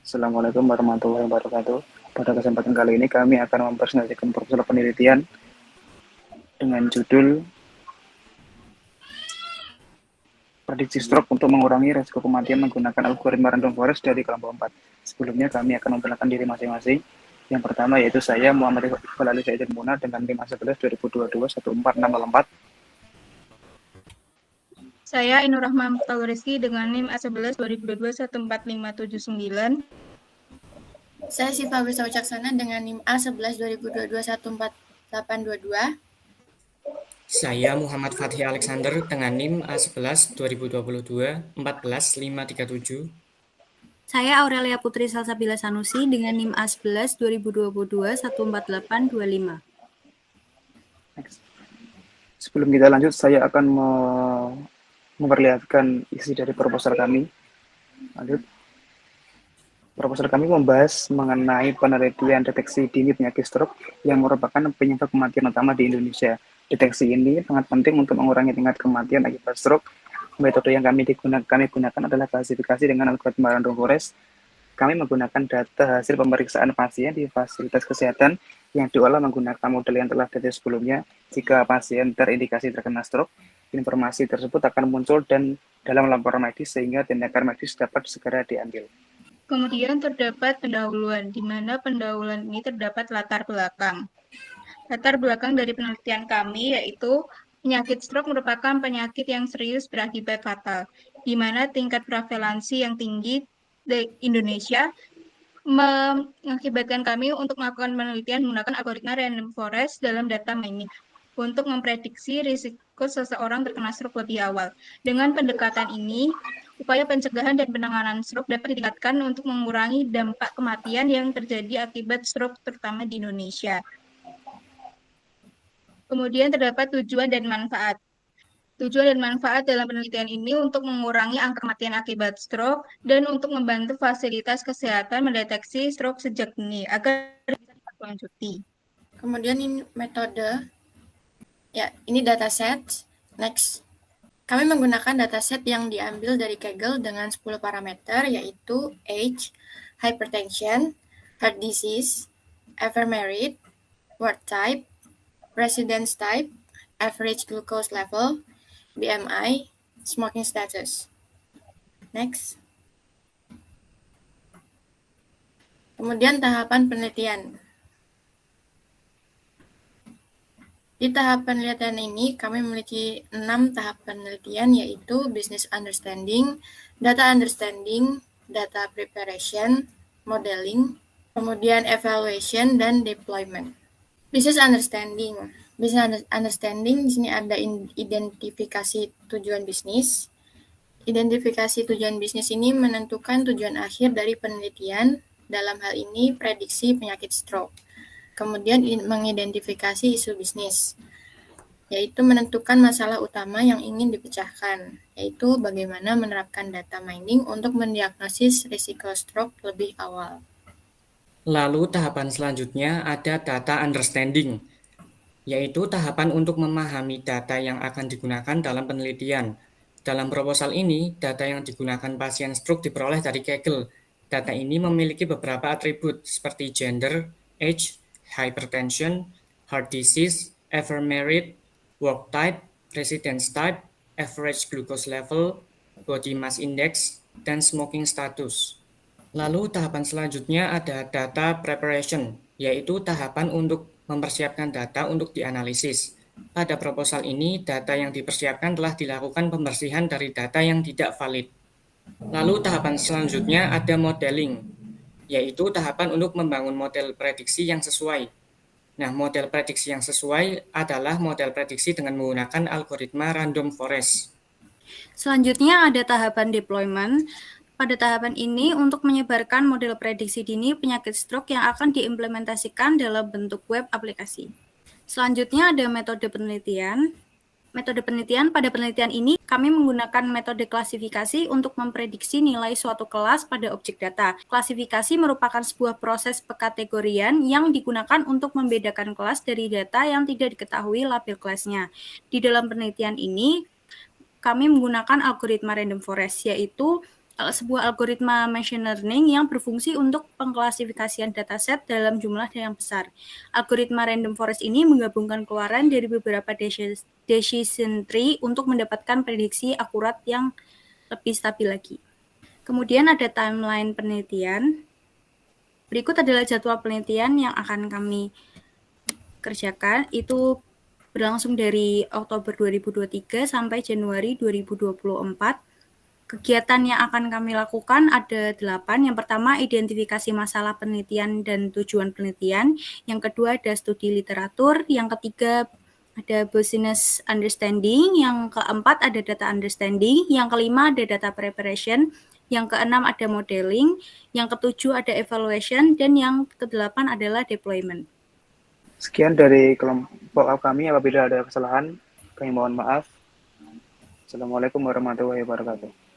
Assalamualaikum warahmatullahi wabarakatuh. Pada kesempatan kali ini kami akan mempresentasikan proposal penelitian dengan judul prediksi stroke untuk mengurangi risiko kematian menggunakan algoritma random forest dari kelompok 4. Sebelumnya kami akan memperkenalkan diri masing-masing. Yang pertama yaitu saya Muhammad Iqbal Ali Saidin Muna dengan NIM A11 2022 14604. Saya Ainur Rahman Mukhtar Rizky dengan NIM A11 2022 14579. Saya Siva Bisa Wicaksana dengan NIM A11 2022 14822. Saya Muhammad Fathi Alexander dengan NIM A11 2022 14537. Saya Aurelia Putri Salsabila Sanusi dengan NIM A11 2022 14825. Sebelum kita lanjut, saya akan memperlihatkan isi dari proposal kami. Lanjut. Proposal kami membahas mengenai penelitian deteksi dini penyakit stroke yang merupakan penyebab kematian utama di Indonesia. Deteksi ini sangat penting untuk mengurangi tingkat kematian akibat stroke. Metode yang kami gunakan adalah klasifikasi dengan algoritma random forest. Kami menggunakan data hasil pemeriksaan pasien di fasilitas kesehatan yang diolah menggunakan model yang telah ada sebelumnya. Jika pasien terindikasi terkena stroke, informasi tersebut akan muncul dan dalam laporan medis sehingga tindakan medis dapat segera diambil. Kemudian terdapat pendahuluan, di mana pendahuluan ini terdapat latar belakang. Latar belakang dari penelitian kami yaitu penyakit stroke merupakan penyakit yang serius berakibat fatal, di mana tingkat prevalensi yang tinggi di Indonesia mengakibatkan kami untuk melakukan penelitian menggunakan algoritma random forest dalam data mining untuk memprediksi risiko seseorang terkena stroke lebih awal. Dengan pendekatan ini, upaya pencegahan dan penanganan stroke dapat ditingkatkan untuk mengurangi dampak kematian yang terjadi akibat stroke terutama di Indonesia. Kemudian terdapat tujuan dan manfaat. Tujuan dan manfaat dalam penelitian ini untuk mengurangi angka kematian akibat stroke dan untuk membantu fasilitas kesehatan mendeteksi stroke sejak dini agar bisa dilanjuti. Kemudian ini metode, ya ini dataset. Next, kami menggunakan dataset yang diambil dari Kaggle dengan 10 parameter yaitu age, hypertension, heart disease, ever-married, ward type, residence type, average glucose level, BMI, smoking status. Next. Kemudian tahapan penelitian. Di tahap penelitian ini, kami memiliki 6 tahap penelitian yaitu business understanding, data understanding, data preparation, modeling, kemudian evaluation, dan deployment. Business understanding. Business understanding di sini ada identifikasi tujuan bisnis. Identifikasi tujuan bisnis ini menentukan tujuan akhir dari penelitian, dalam hal ini prediksi penyakit stroke. Kemudian mengidentifikasi isu bisnis, yaitu menentukan masalah utama yang ingin dipecahkan, yaitu bagaimana menerapkan data mining untuk mendiagnosis risiko stroke lebih awal. Lalu tahapan selanjutnya ada data understanding, yaitu tahapan untuk memahami data yang akan digunakan dalam penelitian. Dalam proposal ini, data yang digunakan pasien stroke diperoleh dari Kaggle. Data ini memiliki beberapa atribut seperti gender, age, hypertension, heart disease, ever married, work type, residence type, average glucose level, body mass index, dan smoking status. Lalu tahapan selanjutnya ada data preparation, yaitu tahapan untuk mempersiapkan data untuk dianalisis. Pada proposal ini, data yang dipersiapkan telah dilakukan pembersihan dari data yang tidak valid. Lalu tahapan selanjutnya ada modeling, yaitu tahapan untuk membangun model prediksi yang sesuai. Nah, model prediksi yang sesuai adalah model prediksi dengan menggunakan algoritma random forest. Selanjutnya ada tahapan deployment. Pada tahapan ini untuk menyebarkan model prediksi dini penyakit stroke yang akan diimplementasikan dalam bentuk web aplikasi. Selanjutnya ada metode penelitian. Metode penelitian, pada penelitian ini kami menggunakan metode klasifikasi untuk memprediksi nilai suatu kelas pada objek data. Klasifikasi merupakan sebuah proses pekategorian yang digunakan untuk membedakan kelas dari data yang tidak diketahui label kelasnya. Di dalam penelitian ini, kami menggunakan algoritma random forest, yaitu sebuah algoritma machine learning yang berfungsi untuk pengklasifikasian dataset dalam jumlah yang besar. Algoritma random forest ini menggabungkan keluaran dari beberapa decision tree untuk mendapatkan prediksi akurat yang lebih stabil lagi. Kemudian ada timeline penelitian. Berikut adalah jadwal penelitian yang akan kami kerjakan. Itu berlangsung dari Oktober 2023 sampai Januari 2024. Kegiatan yang akan kami lakukan ada 8. Yang pertama, identifikasi masalah penelitian dan tujuan penelitian. Yang kedua, ada studi literatur. Yang ketiga, ada business understanding. Yang keempat, ada data understanding. Yang kelima, ada data preparation. Yang keenam, ada modeling. Yang ketujuh, ada evaluation. Dan yang kedelapan adalah deployment. Sekian dari kelompok kami. Apabila ada kesalahan, kami mohon maaf. Assalamualaikum warahmatullahi wabarakatuh.